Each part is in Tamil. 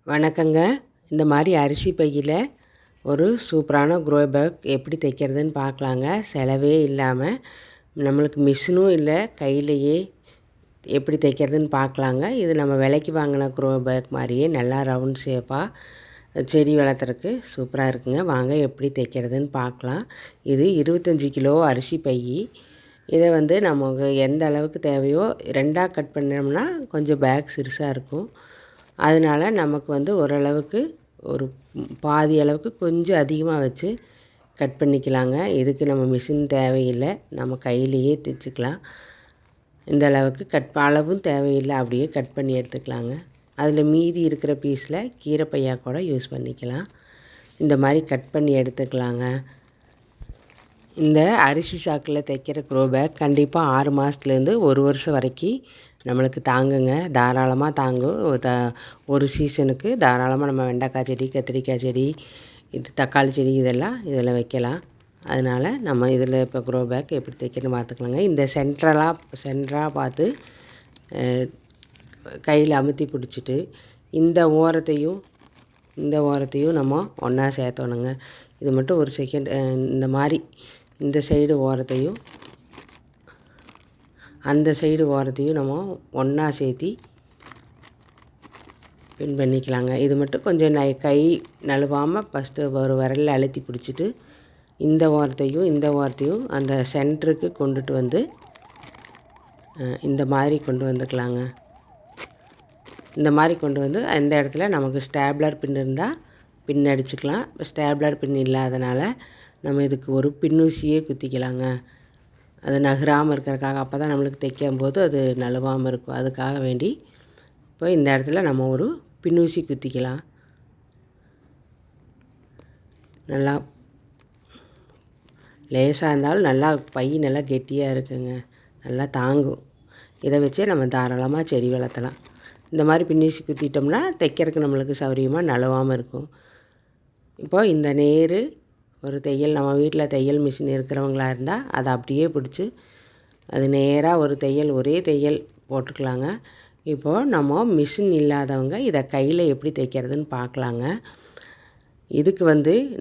வணக்கங்க. இந்த மாதிரி அரிசி பையில் ஒரு சூப்பரான க்ரோ பேக் எப்படி தைக்கிறதுன்னு பார்க்கலாங்க. செலவே இல்லாமல் நம்மளுக்கு மிஷினும் இல்லை, கையிலையே எப்படி தைக்கிறதுன்னு பார்க்கலாங்க. இது நம்ம விலைக்கு வாங்கின க்ரோ பேக் மாதிரியே நல்லா ரவுண்ட் ஷேப்பாக செடி வளர்த்துறதுக்கு சூப்பராக இருக்குங்க. வாங்க எப்படி தைக்கிறதுன்னு பார்க்கலாம். இது 25 கிலோ அரிசி பை. இதை நமக்கு எந்த அளவுக்கு தேவையோ ரெண்டாக கட் பண்ணோம்னா கொஞ்சம் பேக் சிறுசாக இருக்கும். அதனால் நமக்கு ஓரளவுக்கு ஒரு பாதி அளவுக்கு கொஞ்சம் அதிகமாக வச்சு கட் பண்ணிக்கலாங்க. இதுக்கு நம்ம மிஷின் தேவையில்லை, நம்ம கையிலையே தைச்சிக்கலாம். இந்த அளவுக்கு அளவும் தேவையில்லை, அப்படியே கட் பண்ணி எடுத்துக்கலாங்க. அதில் மீதி இருக்கிற பீஸில் கீரை பையா கூட யூஸ் பண்ணிக்கலாம். இந்த மாதிரி கட் பண்ணி எடுத்துக்கலாங்க. இந்த அரிசி சாக்கில் தைக்கிற க்ரோ பேக் கண்டிப்பாக 6 மாதத்துலேருந்து 1 வருஷம் வரைக்கும் நம்மளுக்கு தாங்குங்க. தாராளமாக தாங்கும். ஒரு சீசனுக்கு தாராளமாக நம்ம வெண்டைக்காய் செடி, கத்திரிக்காய் செடி, தக்காளி செடி இதெல்லாம் இதில் வைக்கலாம். அதனால் நம்ம இதில் இப்போ க்ரோ பேக் எப்படி தைக்கிறதுன்னு பார்த்துக்கலாங்க. இந்த சென்டராக பார்த்து கையில் அமுத்தி பிடிச்சிட்டு இந்த ஓரத்தையும் நம்ம ஒன்றா சேர்த்தணுங்க. இது மட்டும் ஒரு செகண்ட். இந்த மாதிரி இந்த சைடு ஓரத்தையும் அந்த சைடு ஓரத்தையும் நம்ம ஒன்றா சேர்த்தி பின் பண்ணிக்கலாங்க. இது மட்டும் கொஞ்சம் கை நழுவாமல் ஃபஸ்ட்டு ஒரு விரலில் அழுத்தி பிடிச்சிட்டு இந்த ஓரத்தையும் அந்த சென்டருக்கு கொண்டுட்டு இந்த மாதிரி கொண்டு வந்துக்கலாங்க. இந்த மாதிரி கொண்டு அந்த இடத்துல நமக்கு ஸ்டேப்லர் பின் இருந்தால் பின் அடிச்சுக்கலாம். ஸ்டேப்லர் பின் இல்லாதனால நம்ம இதுக்கு ஒரு பின்னூசியே குத்திக்கலாங்க. அது நகராமல் இருக்கிறதுக்காக, அப்போ தான் நம்மளுக்கு தைக்கும்போது அது நழுவாமல் இருக்கும். அதுக்காக வேண்டி இப்போ இந்த இடத்துல நம்ம ஒரு பின்னூசி குத்திக்கலாம். நல்லா லேசாக இருந்தாலும் நல்லா பை நல்லா கெட்டியாக இருக்குங்க, நல்லா தாங்கும். இதை வச்சே நம்ம தாராளமாக செடி வளர்த்தலாம். இந்த மாதிரி பின்னூசி குத்திட்டோம்னா தைக்கிறதுக்கு நம்மளுக்கு சௌகரியமாக நழுவாமல் இருக்கும். இப்போ இந்த நேர் ஒரு தையல், நம்ம வீட்டில் தையல் மிஷின் இருக்கிறவங்களா இருந்தால் அதை அப்படியே பிடிச்சி அது நேராக ஒரே தையல் போட்டுக்கலாங்க. இப்போது நம்ம மிஷின் இல்லாதவங்க இதை கையில் எப்படி தைக்கிறதுன்னு பார்க்கலாங்க. இதுக்கு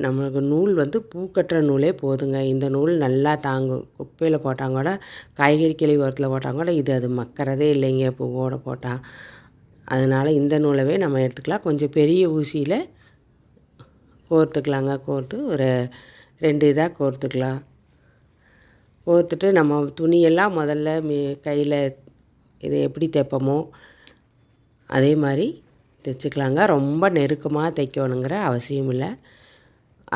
நம்மளுக்கு நூல் பூக்கட்டுற நூலே போதுங்க. இந்த நூல் நல்லா தாங்கும். குப்பையில் போட்டாங்க கூட, காய்கறி கிளி உரத்தில் போட்டாங்க கூட அது மக்கறதே இல்லைங்க பூவோடு போட்டால். அதனால் இந்த நூலவே நம்ம எடுத்துக்கலாம். கொஞ்சம் பெரிய ஊசியில் கோர்த்துக்கலாங்க. கோர்த்து ஒரு 2 இதாக கோர்த்துக்கலாம். கோர்த்துட்டு நம்ம துணியெல்லாம் முதல்ல கையில் இதை எப்படி தைப்போமோ அதே மாதிரி தைச்சிக்கலாங்க. ரொம்ப நெருக்கமாக தைக்கணுங்கிற அவசியம் இல்லை.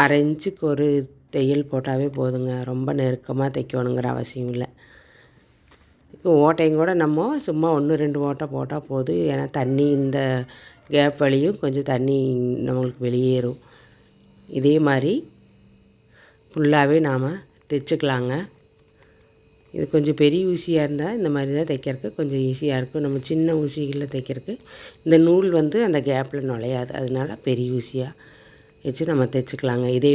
1/2 இன்ச்சுக்கு ஒரு தையல் போட்டாவே போதுங்க. ரொம்ப நெருக்கமாக தைக்கணுங்கிற அவசியம் இல்லை. ஓட்டையும் கூட நம்ம சும்மா 1-2 ஓட்டை போட்டால் போதும். ஏன்னா தண்ணி இந்த கேப் வழியும் கொஞ்சம் தண்ணி நம்மளுக்கு வெளியேறும். இதே மாதிரி ஃபுல்லாகவே நாம் தைச்சிக்கலாங்க. இது கொஞ்சம் பெரிய ஊசியாக இருந்தால் இந்த மாதிரி தான் தைக்கிறதுக்கு கொஞ்சம் ஈஸியாக இருக்கும். நம்ம சின்ன ஊசிகளில் தைக்கிறதுக்கு இந்த நூல் அந்த கேப்பில் நுழையாது. அதனால பெரிய ஊசியாக வச்சு நம்ம தைச்சிக்கலாங்க. இதே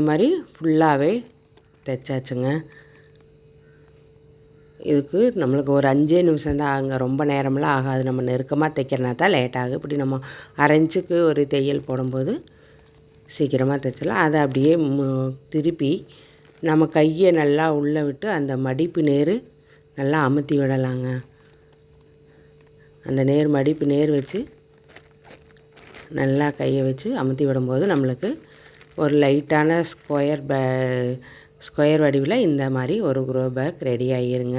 மாதிரி ஃபுல்லாகவே தைச்சாச்சுங்க. இதுக்கு நம்மளுக்கு ஒரு 5 நிமிஷம் தான் ஆகுங்க. ரொம்ப நேரமெல்லாம் ஆகாது. நம்ம நெருக்கமாக தைக்கிறனா தான் லேட் ஆகும். இப்படி நம்ம 1/2 இன்ச்சுக்கு ஒரு தையல் போடும்போது சீக்கிரமாக தைச்சிடலாம். அதை அப்படியே திருப்பி நம்ம கையை நல்லா உள்ளே விட்டு அந்த மடிப்பு நேர் நல்லா அமுத்தி விடலாங்க. அந்த மடிப்பு நேர் வச்சு நல்லா கையை வச்சு அமுத்தி விடும்போது நம்மளுக்கு ஒரு லைட்டான ஸ்கொயர் வடிவில் இந்த மாதிரி ஒரு க்ரோ பேக் ரெடி ஆகிருங்க.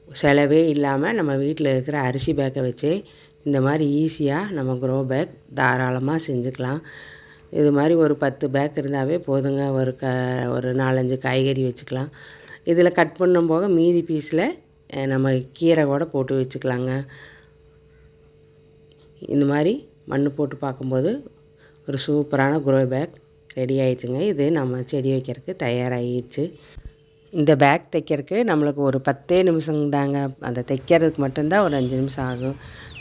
செலவே இல்லாமல் நம்ம வீட்டில் இருக்கிற அரிசி பேக்கை வச்சே இந்த மாதிரி ஈஸியாக நம்ம க்ரோ பேக் தாராளமாக செஞ்சுக்கலாம். இது மாதிரி ஒரு 10 பேக் இருந்தாவே போதுங்க. ஒரு 4-5 காய்கறி வச்சுக்கலாம். இதில் கட் பண்ணும் போக மீதி பீஸில் நம்ம கீரை கூட போட்டு வச்சுக்கலாங்க. இந்த மாதிரி மண் போட்டு பார்க்கும்போது ஒரு சூப்பரான க்ரோ பேக் ரெடி ஆகிடுச்சுங்க. இது நம்ம செடி வைக்கிறதுக்கு தயாராகிடுச்சு. இந்த பேக் தைக்கிறதுக்கு நம்மளுக்கு ஒரு 10 நிமிஷம் தாங்க. அந்த தைக்கிறதுக்கு மட்டும்தான் ஒரு 5 நிமிஷம் ஆகும்.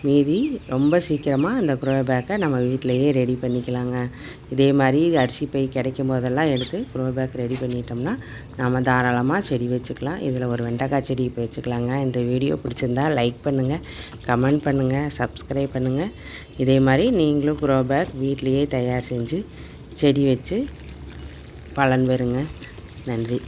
மீதி ரொம்ப சீக்கிரமாக அந்த க்ரோ பேக்கை நம்ம வீட்டிலையே ரெடி பண்ணிக்கலாங்க. இதே மாதிரி அரிசி பை கிடைக்கும் போதெல்லாம் எடுத்து க்ரோ பேக் ரெடி பண்ணிட்டோம்னா நம்ம தாராளமாக செடி வச்சுக்கலாம். இதில் ஒரு வெண்டைக்காய் செடி இப்போ வச்சுக்கலாங்க. இந்த வீடியோ பிடிச்சிருந்தா லைக் பண்ணுங்கள், கமெண்ட் பண்ணுங்கள், சப்ஸ்கிரைப் பண்ணுங்கள். இதே மாதிரி நீங்களும் க்ரோ பேக் வீட்டிலையே தயார் செஞ்சு செடி வச்சு பலன் பெறுங்க. நன்றி.